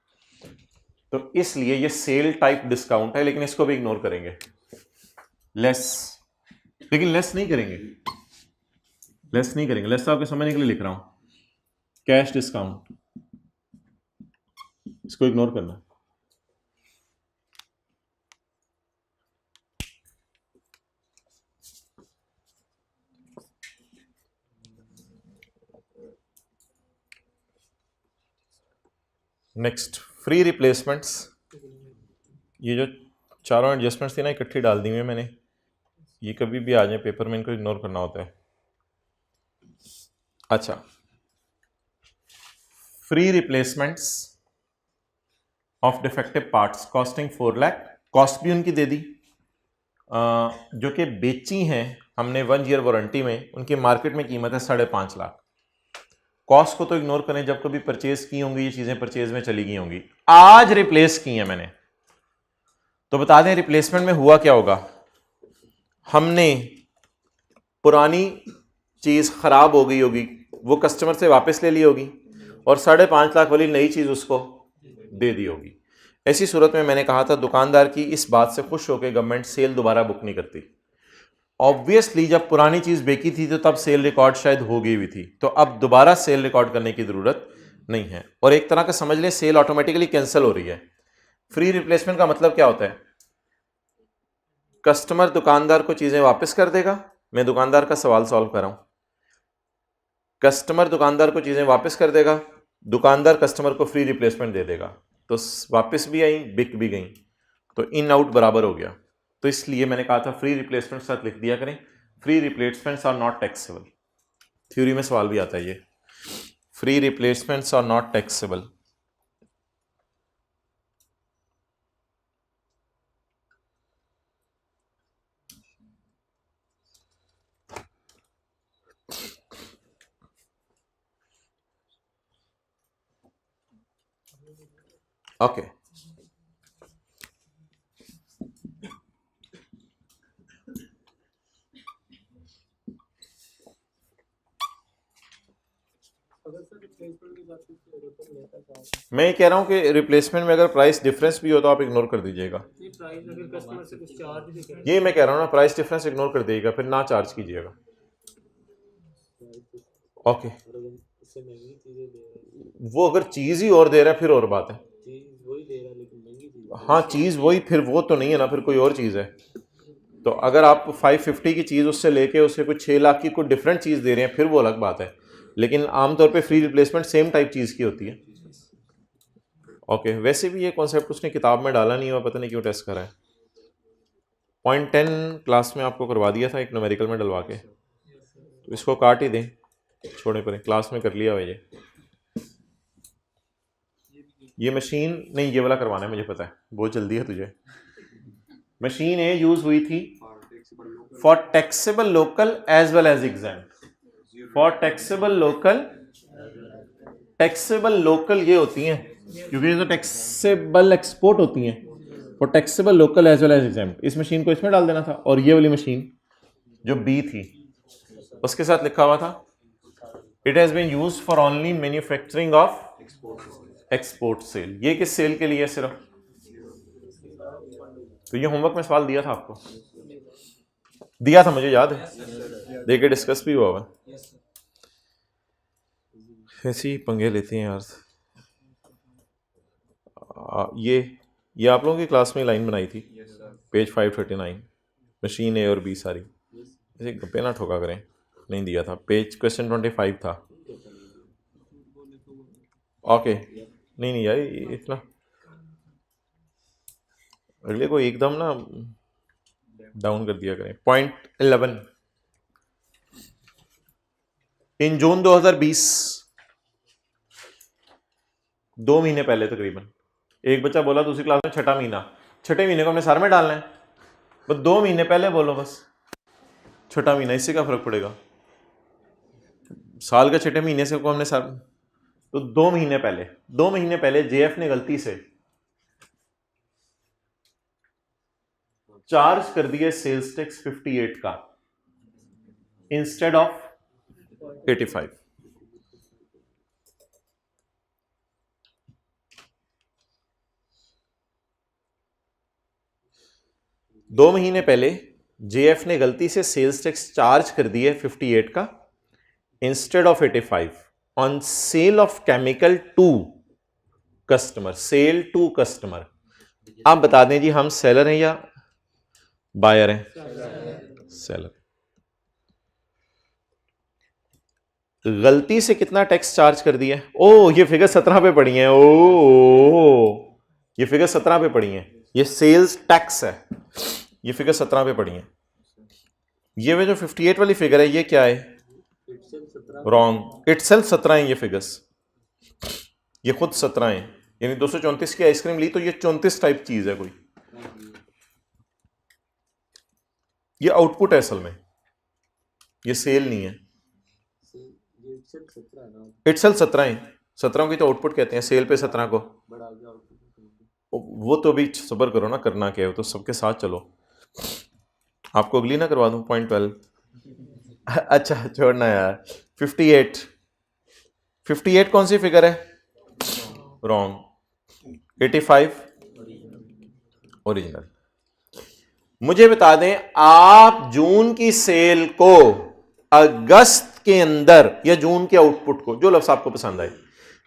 तो इसलिए ये सेल टाइप डिस्काउंट है, लेकिन इसको भी इग्नोर करेंगे। लेस, लेकिन लेस नहीं करेंगे, लेस नहीं करेंगे। लेस आपके समझने के लिए लिख रहा हूं, कैश डिस्काउंट, इसको इग्नोर करना। Next, free replacements. ये जो चारों एडजस्टमेंट्स थी ना, इकट्ठी डाल दी हुई मैंने, ये कभी भी आ जाए पेपर में, इनको इग्नोर करना होता है। अच्छा, free replacements of defective parts costing 4 lakh, cost भी उनकी दे दी, जो कि बेची हैं हमने 1 ईयर वारंटी में, उनकी मार्केट में कीमत है 5.5 लाख। कॉस्ट को तो इग्नोर करें, जब कभी परचेज की होंगी ये चीजें परचेज में चली गई होंगी। आज रिप्लेस की हैं मैंने, तो बता दें रिप्लेसमेंट में हुआ क्या होगा। हमने पुरानी चीज खराब हो गई होगी, वो कस्टमर से वापस ले ली होगी, और 5.5 लाख वाली नई चीज उसको दे दी होगी। ऐसी सूरत में मैंने कहा था दुकानदार की इस बात से खुश होकर गवर्नमेंट सेल दोबारा बुक नहीं करती। ऑब्वियसली जब पुरानी चीज बेची थी तो तब सेल रिकॉर्ड शायद हो गई हुई थी, तो अब दोबारा सेल रिकॉर्ड करने की जरूरत नहीं है। और एक तरह का समझ लें सेल ऑटोमेटिकली कैंसिल हो रही है। फ्री रिप्लेसमेंट का मतलब क्या होता है? कस्टमर दुकानदार को चीजें वापस कर देगा। मैं दुकानदार का सवाल सॉल्व कर रहा हूं। कस्टमर दुकानदार को चीजें वापस कर देगा, दुकानदार कस्टमर को फ्री रिप्लेसमेंट दे देगा, तो वापस भी आई, बिक भी गई, तो इन आउट बराबर हो गया। तो इसलिए मैंने कहा था फ्री रिप्लेसमेंट साथ लिख दिया करें, free replacements are not taxable. Theory में सवाल भी आता है ये, free replacements are not taxable. Okay, मैं ये कह रहा हूं कि रिप्लेसमेंट में अगर प्राइस डिफरेंस भी हो तो आप इग्नोर कर दीजिएगा। प्राइस अगर कस्टमर से कुछ चार्ज भी करें, ये मैं कह रहा हूं ना, प्राइस डिफरेंस इग्नोर कर दीजिएगा, फिर ना चार्ज कीजिएगा। ओके, इससे महंगी चीजें दे रहे हैं, वो अगर चीज ही और दे रहा है फिर और बात है। चीज वही दे रहा है लेकिन महंगी चीज। हाँ चीज वही, फिर वो तो नहीं है ना, फिर कोई और चीज है। तो अगर आप 550 की चीज उससे लेके उसे कुछ 6 लाख की कोई डिफरेंट चीज दे रहे हैं, फिर वो अलग बात है। लेकिन आमतौर पे फ्री रिप्लेसमेंट सेम टाइप चीज की होती है। ओके, वैसे भी ये कॉन्सेप्ट उसने किताब में डाला नहीं हुआ, पता नहीं क्यों टेस्ट करा है। पॉइंट 10 क्लास में आपको करवा दिया था एक न्यूमेरिकल में डलवा के, तो इसको काट ही दें, छोड़े पड़े, क्लास में कर लिया हुआ ये मशीन नहीं, ये वाला करवाना है मुझे पता है, बहुत जल्दी है तुझे। मशीन ए यूज हुई थी for taxable local as well as exam. For taxable local, taxable local ये होती हैं क्योंकि ये तो टैक्सेबल एक्सपोर्ट होती हैं, for taxable local as well as exam. इस मशीन को इसमें डाल देना था, और ये वाली मशीन जो बी थी उसके साथ लिखा हुआ था it has been used for only manufacturing of export sale. ये किस सेल के लिए है सिर्फ? तो ये होमवर्क में सवाल दिया था आपको, दिया था मुझे याद है, देखे डिस्कस भी हुआ हुआ। ऐसे ही पंगे लेते हैं यार। ये आप लोगों की क्लास में लाइन बनाई थी, पेज 539, मशीन ए और बी सारी, ऐसे गप्पे ना ठोका करें, नहीं दिया था, पेज क्वेश्चन 25 था। ओके नहीं यार इतना अगले को एकदम ना डाउन कर दिया करें। पॉइंट 11, इन जून 2020, 2 महीने पहले तकरीबन, एक बच्चा बोला दूसरी क्लास में छठा महीना, छठे महीने को हमने सर में डालना है, बस 2 महीने पहले बोलो, बस छठा महीना, इससे क्या फर्क पड़ेगा, साल के छठे महीने से को हमने सर, तो 2 महीने पहले जेएफ ने गलती से चार्ज कर दिया सेल्स टैक्स 58 का इंस्टेड ऑफ 85। दो महीने पहले जेएफ ने गलती से सेल्स टैक्स चार्ज कर दिया 58 का instead of 85 on sale of chemical to customer, sale to customer. आप बता दें जी हम सेलर हैं या बायर हैं? सेलर। गलती से कितना टैक्स चार्ज कर दिया? ओ ये फिगर 17 पे पड़ी है, ओ ये फिगर 17 पे पड़ी है, ये सेल्स टैक्स है, ये फिगर 17 पे पड़ी है। ये जो 58 वाली फिगर है ये क्या है? रॉन्ग, इटसेल्फ 17 है ये फिगर्स, ये खुद 17 है, यानी 234 की आइसक्रीम ली तो ये 34 टाइप चीज है कोई, ये आउटपुट है असल में, ये सेल नहीं है। इटसेल्फ 17 है, 17 की तो आउटपुट कहते हैं, सेल पे 17 को, वो तो भी सब्र करो ना, करना क्या है, तो सबके साथ चलो, आपको अगली ना करवा दूं। पॉइंट 12 अच्छा छोड़ना यार। 58 कौन सी फिगर है? रॉन्ग। 85 ओरिजिनल। मुझे बता दें आप जून की सेल को अगस्त के अंदर, या जून के आउटपुट को, जो लफ्ज आपको पसंद आए,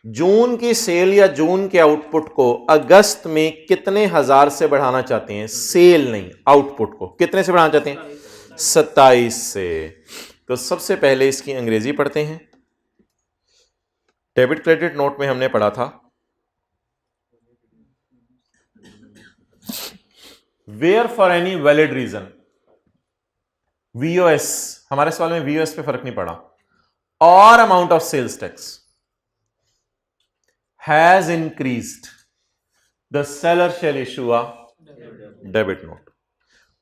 जून की सेल या जून के आउटपुट को अगस्त में कितने हजार से बढ़ाना चाहते हैं? सेल नहीं, आउटपुट को कितने से बढ़ाना चाहते हैं? 27 से। तो सबसे पहले इसकी अंग्रेजी पढ़ते हैं। डेबिट क्रेडिट नोट में हमने पढ़ा था where for any valid reason, VOS, हमारे सवाल में वीओएस पे फर्क नहीं पड़ा, और amount of sales tax has increased, the seller shall issue a debit note.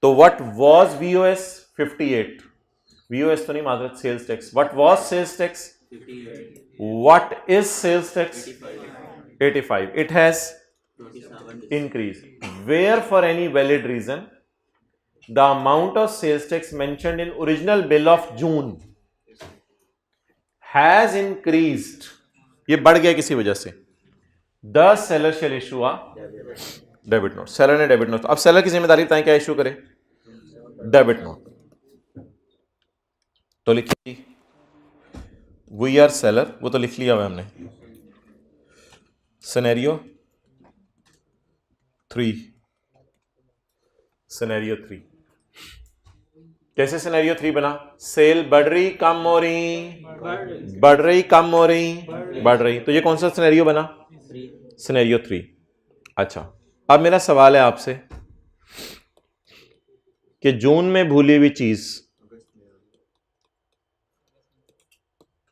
तो what was VOS? 58. VOS तो नहीं माजरत, sales tax. What was sales tax? 58. What is sales tax? 85. It has increased. Where for any valid reason the amount of sales tax mentioned in original bill of June has increased, ये बढ़ गया किसी वजह से, the seller shall issue a debit note. Seller ने debit note, अब seller की जिम्मेदारी बताएं क्या इशू करे? Debit note. तो लिखिए वी आर सेलर, वो तो लिख लिया हुआ हमने। सिनेरियो 3, सिनेरियो 3 कैसे सिनेरियो 3 बना? सेल बढ़ रही कम हो रही, बढ़ रही कम हो रही, बढ़ रही, तो ये कौन सा सिनेरियो बना? सिनेरियो 3। अच्छा अब मेरा सवाल है आपसे कि जून में भूली हुई चीज,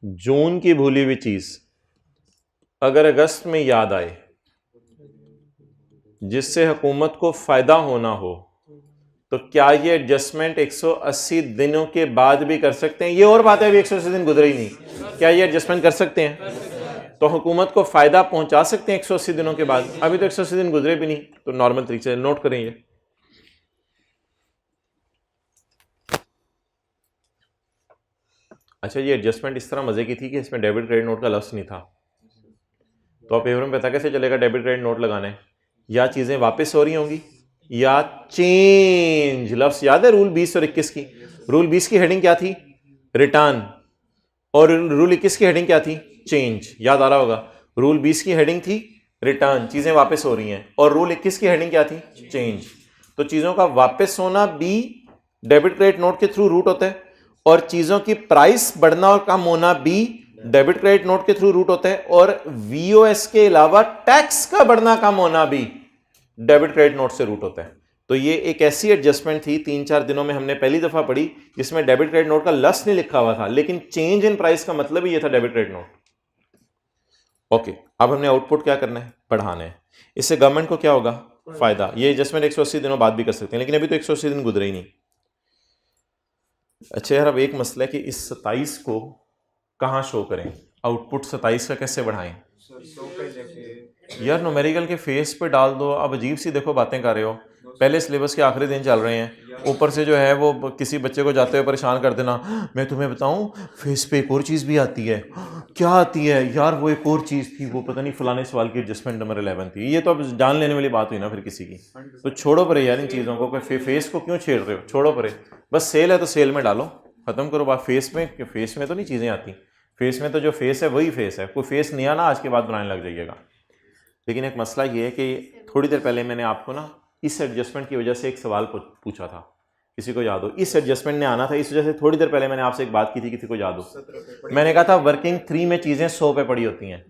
जून की भूली हुई चीज अगर अगस्त में याद आए, जिससे हुकूमत को फायदा होना हो, तो क्या ये एडजस्टमेंट 180 दिनों के बाद भी कर सकते हैं? ये और बात है अभी 180 दिन गुजरे ही नहीं, क्या ये एडजस्टमेंट कर सकते हैं? तो हुकूमत को फायदा पहुंचा सकते हैं 180 दिनों के बाद, अभी तो 180 दिन गुजरे भी नहीं, तो नॉर्मल तरीके से नोट करें ये। अच्छा ये एडजस्टमेंट इस तरह मजे की थी कि इसमें डेबिट क्रेडिट नोट का लफ्ज नहीं था, तो आप पेपर में पता कैसे चलेगा डेबिट क्रेडिट नोट लगाना है? या चीजें वापस हो रही होंगी या चेंज, लफ्ज याद है रूल 20 और 21 की? रूल 20 की हेडिंग क्या थी? रिटर्न, और रूल 21 की हेडिंग क्या थी? चेंज। याद आ रहा होगा, रूल 20 की हेडिंग थी रिटर्न, चीजें वापस हो रही हैं, और रूल 21 की हेडिंग क्या थी? चेंज। तो चीजों का वापस होना भी डेबिट क्रेडिट नोट के थ्रू रूट होता है, और चीजों की प्राइस बढ़ना और कम होना भी डेबिट क्रेडिट नोट के थ्रू रूट होता है, और वीओएस के अलावा टैक्स का बढ़ना कम होना भी डेबिट क्रेडिट नोट से रूट होता है। तो ये एक ऐसी एडजस्टमेंट थी 3-4 दिनों में हमने पहली दफा पढ़ी जिसमें डेबिट क्रेडिट नोट का लस नहीं लिखा हुआ था, लेकिन चेंज इन प्राइस का मतलब ही ये था डेबिट क्रेडिट नोट। ओके, अब हमने आउटपुट क्या करना है? बढ़ाना है। इससे गवर्नमेंट को क्या होगा? फायदा। ये एडजस्टमेंट 180 दिनों बाद भी कर सकते हैं, लेकिन अभी तो 180 दिन गुजरे ही नहीं। अच्छा यार, अब एक मसला है कि इस 27 को कहाँ शो करें? आउटपुट 27 का कैसे बढ़ाएं? यार न्यूमेरिकल के फेस पे डाल दो। अब अजीब सी देखो बातें कर रहे हो, पहले सिलेबस के आखिरी दिन चल रहे हैं, ऊपर से जो है वो किसी बच्चे को जाते हुए परेशान कर देना। मैं तुम्हें बताऊं, फेस पे एक और चीज़ भी आती है। क्या आती है यार? वो एक और चीज़ थी, वो पता नहीं फलाने सवाल की एडजस्टमेंट नंबर 11 थी। ये तो अब जान लेने वाली बात हुई ना फिर किसी की। तो छोड़ो परे यार इन चीज़ों को, फेस को क्यों छेड़ रहे हो? छोड़ो परे, बस सेल है तो सेल में डालो, ख़त्म करो बात। फेस में तो नहीं चीज़ें आती। फेस में तो जो फेस है वही फेस है, कोई फेस नहीं आना आज के बाद बनाने लग जाइएगा। लेकिन एक मसला ये है कि थोड़ी देर पहले मैंने आपको ना इस एडजस्टमेंट की वजह से एक सवाल पूछा था, किसी को याद हो? इस एडजस्टमेंट ने आना था, इस वजह से थोड़ी देर पहले मैंने आपसे एक बात की थी, किसी को याद हो? मैंने कहा था वर्किंग 3 में चीजें 100 पे पड़ी होती हैं,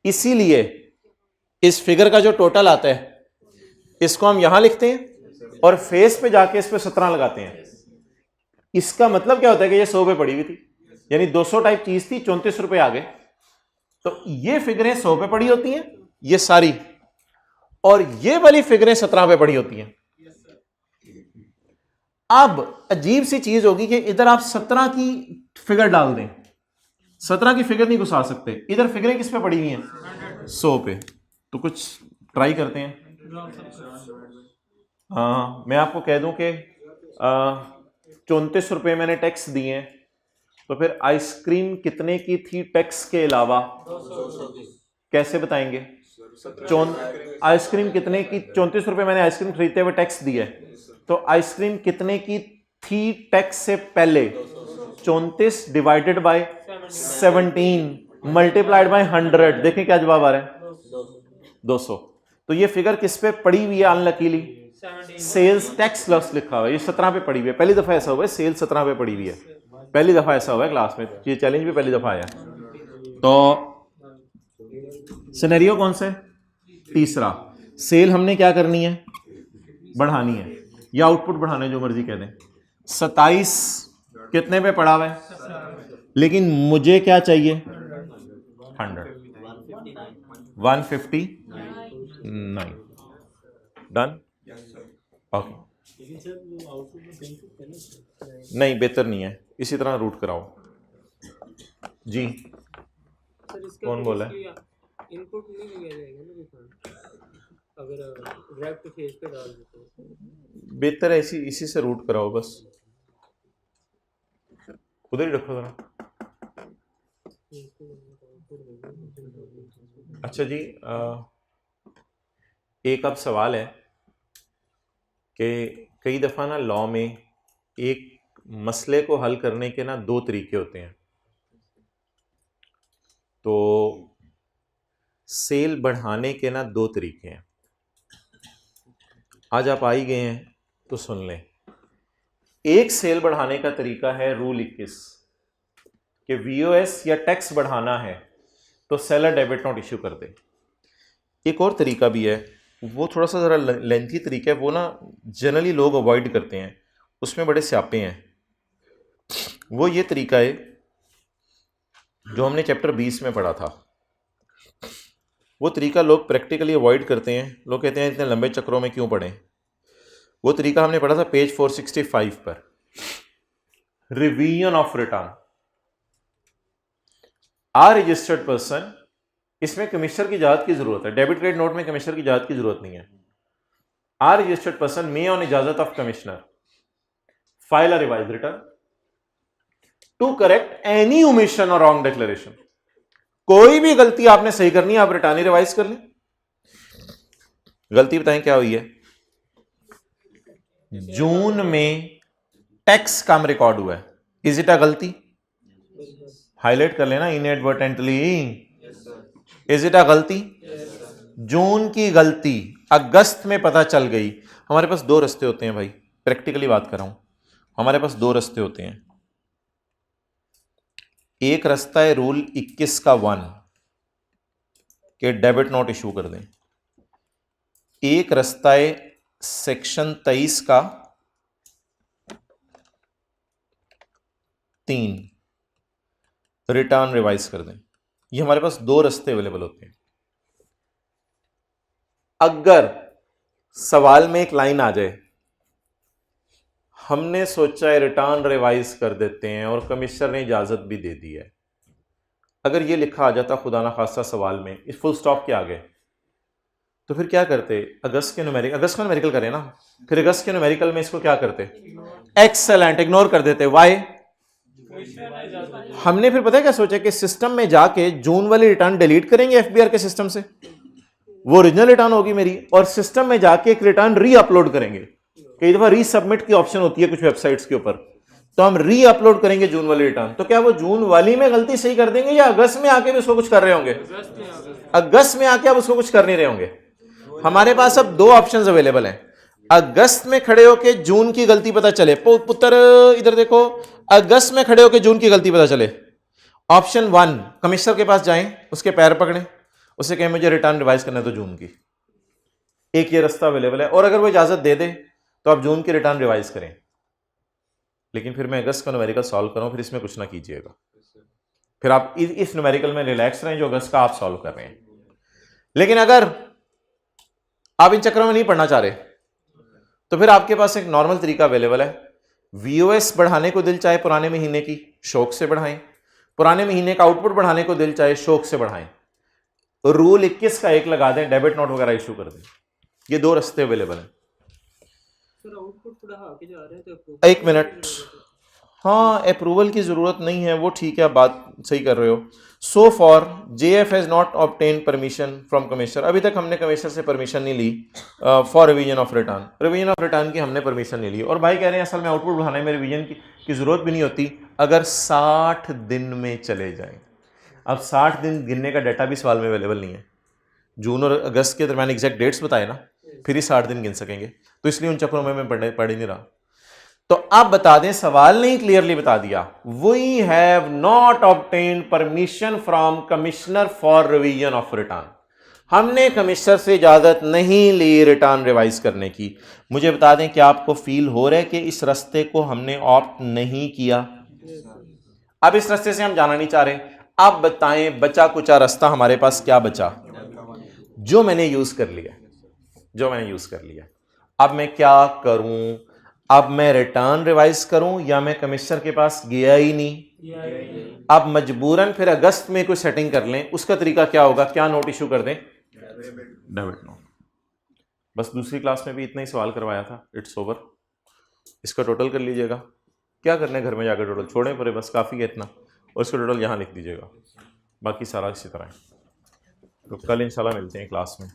इसीलिए इस फिगर का जो टोटल आता है इसको हम यहां लिखते हैं और फेस पे जाके इस पे 17 लगाते हैं। इसका मतलब क्या होता है कि ये 100 पे पड़ी हुई थी, यानी 200 टाइप चीज थी, 34 रुपए आ गए। तो ये फिगरें 100 पे पड़ी होती हैं ये सारी, और ये वाली फिगरें 17 पे पड़ी होती हैं। अब अजीब सी चीज होगी कि इधर आप 17 की फिगर डाल दें, 17 की फिगर नहीं घुसा सकते। इधर फिगरें किस पे पड़ी हुई हैं? 100 पे। तो कुछ ट्राई करते हैं। हाँ, मैं आपको कह दूं कि 34 रुपए मैंने टैक्स दिए हैं, तो फिर आइसक्रीम कितने की थी टैक्स के अलावा? कैसे बताएंगे? आइसक्रीम कितने की? 34 रुपए मैंने आइसक्रीम खरीदते हुए टैक्स दिया है, तो आइसक्रीम कितने की थी टैक्स से पहले? 34 डिवाइडेड बाय 17 मल्टीप्लाइड बाय 100। देखें क्या जवाब आ रहा है? 200। तो ये फिगर किस पे पड़ी हुई है? अनलकीली सेल्स टैक्स लॉस लिखा हुआ है, ये 17 पे पड़ी हुई है। पहली दफा ऐसा हुआ है सेल 17 पे पड़ी हुई है, पहली दफा ऐसा हुआ है क्लास में, ये चैलेंज भी पहली दफा आया। तो सिनेरियो कौन सा है? तीसरा। सेल हमने क्या करनी है? बढ़ानी है, या आउटपुट बढ़ाना है, जो मर्जी कह दें। 27 कितने पे पड़ा हुआ है? लेकिन मुझे क्या चाहिए? 100। 159। डन। ओके, नहीं बेहतर नहीं है, इसी तरह रूट कराओ जी। कौन बोला है? इनपुट नहीं लिया जाएगा ना रिफंड, अगर डायरेक्ट फेस पे डाल देते हैं। बेहतर है इसी से रूट कराओ, बस उधर ही रखो जरा। अच्छा जी, एक अब सवाल है कि कई दफ़ा ना लॉ में एक मसले को हल करने के ना 2 तरीके होते हैं। तो सेल बढ़ाने के ना 2 तरीके हैं। आज आप आ ही गए हैं तो सुन लें। एक सेल बढ़ाने का तरीका है रूल 21 कि वीओएस या टैक्स बढ़ाना है तो सेलर डेबिट नोट इश्यू कर दे। एक और तरीका भी है, वो थोड़ा सा ज़रा लेंथी तरीका है, वो ना जनरली लोग अवॉइड करते हैं, उसमें बड़े स्यापे हैं। वो ये तरीका है जो हमने चैप्टर 20 में पढ़ा था। वो तरीका लोग प्रैक्टिकली अवॉइड करते हैं, लोग कहते हैं इतने लंबे चक्रों में क्यों पढ़ें। वो तरीका हमने पढ़ा था पेज 465 पर, revision of return. A registered person, इसमें कमिश्नर की इजाजत की जरूरत है, डेबिट क्रेडिट नोट में कमिश्नर की इजाजत की जरूरत नहीं है। A registered person may on इजाजत of commissioner file a revise return to correct any omission और रॉन्ग डिक्लेरेशन। कोई भी गलती आपने सही करनी है, आप रिटर्न ही रिवाइज कर लें। गलती बताएं क्या हुई है? जून में टैक्स कम रिकॉर्ड हुआ है, इज इट अ गलती? हाईलाइट कर लेना इनएडवर्टेंटली। इज इट अ गलती? जून की गलती अगस्त में पता चल गई। हमारे पास दो रास्ते होते हैं भाई, प्रैक्टिकली बात कर रहा हूं, हमारे पास दो रास्ते होते हैं। एक रास्ता है रूल 21 का 1 के डेबिट नोट इशू कर दें। एक रास्ता है सेक्शन 23 का 3 रिटर्न रिवाइज कर दें। ये हमारे पास दो रास्ते अवेलेबल होते हैं। अगर सवाल में एक लाइन आ जाए, हमने सोचा है रिटर्न रिवाइज कर देते हैं और कमिश्नर ने इजाजत भी दे दी है, अगर ये लिखा आ जाता खुदा ना खास्ता सवाल में इस फुल स्टॉप के आगे, तो फिर क्या करते? अगस्त का न्यूमेरिकल करें ना, फिर अगस्त के न्यूमेरिकल में इसको क्या करते? एक्सेलेंट, इग्नोर कर देते। वाई? हमने फिर पता है क्या सोचा कि सिस्टम में जाके जून वाली रिटर्न डिलीट करेंगे एफबीआर के सिस्टम से, वो ओरिजिनल रिटर्न होगी मेरी, और सिस्टम में जाके एक रिटर्न री अपलोड करेंगे। कई दफा री सबमिट की ऑप्शन होती है कुछ वेबसाइट्स के ऊपर, तो हम री अपलोड करेंगे जून वाली रिटर्न। तो क्या वो जून वाली में गलती सही कर देंगे या अगस्त में आके भी उसको कुछ कर रहे होंगे? अगस्त में आके अब उसको कुछ कर नहीं रहे होंगे। हमारे पास अब दो ऑप्शंस अवेलेबल हैं। अगस्त में खड़े होके जून की गलती पता चले, पुत्र इधर देखो, अगस्त में खड़े होके जून की गलती पता चले, ऑप्शन 1 कमिश्नर के पास जाएं, उसके पैर पकड़ें, उसे कहें मुझे रिटर्न रिवाइज करना है तो जून की। एक ये रास्ता अवेलेबल है, और अगर वो इजाजत दे दे तो आप जून की रिटर्न रिवाइज करें, लेकिन फिर मैं अगस्त का न्यूमेरिकल सॉल्व करूं, फिर इसमें कुछ ना कीजिएगा, फिर आप इस न्यूमेरिकल में रिलैक्स रहें जो अगस्त का आप सॉल्व कर रहे हैं। लेकिन अगर आप इन चक्रों में नहीं पढ़ना चाह रहे, तो फिर आपके पास एक नॉर्मल तरीका अवेलेबल है। वीओएस बढ़ाने को दिल चाहे पुराने महीने की, शौक से बढ़ाएं, पुराने महीने का आउटपुट बढ़ाने को दिल चाहे शौक से बढ़ाएं, रूल 21 का 1 लगा दें, डेबिट नोट वगैरह इशू कर दें। ये दो रास्ते अवेलेबल हैं। सर आउटपुट बढ़ा के जा रहे हैं तो approval एक मिनट, हाँ अप्रूवल की जरूरत नहीं है, वो ठीक है, आप बात सही कर रहे हो। So for JF has not obtain permission from commissioner, अभी तक हमने कमिश्नर से परमिशन नहीं ली फॉर रिवीजन ऑफ रिटर्न की हमने परमिशन नहीं ली, और भाई कह रहे हैं असल में आउटपुट बढ़ाने में रिवीजन की जरूरत भी नहीं होती अगर 60 दिन में चले जाएं। अब 60 दिन गिनने का डाटा भी सवाल में अवेलेबल नहीं है, जून और अगस्त के दरमियान एग्जैक्ट डेट्स बताए ना, फिर ही 60 दिन गिन सकेंगे, तो इसलिए उन चक्रों में मैं पढ़ ही नहीं रहा। तो आप बता दें, सवाल ने क्लियरली बता दिया, we have not obtained permission from commissioner for revision of return, हमने कमिश्नर से इजाजत नहीं ली रिटर्न रिवाइज करने की। मुझे बता दें कि आपको फील हो रहा है कि इस रास्ते को हमने ऑप्ट नहीं किया, अब इस रास्ते से हम जाना नहीं चाह रहे। अब बताएं बचा कुचा रास्ता हमारे पास क्या बचा? जो मैंने यूज कर लिया, अब मैं क्या करूं? अब मैं रिटर्न रिवाइज करूं या मैं कमिश्नर के पास गया ही नहीं? अब मजबूरन फिर अगस्त में कोई सेटिंग कर लें, उसका तरीका क्या होगा? क्या नोट इशू कर दें? Debit note. बस दूसरी क्लास में भी इतना ही सवाल करवाया था, इट्स ओवर। इसका टोटल कर लीजिएगा, क्या करना है घर में जाकर टोटल छोड़ें परे, बस काफ़ी है इतना, और इसका टोटल यहाँ लिख दीजिएगा, बाकी सारा इसी तरह है। तो कल इंशाल्लाह मिलते हैं क्लास में।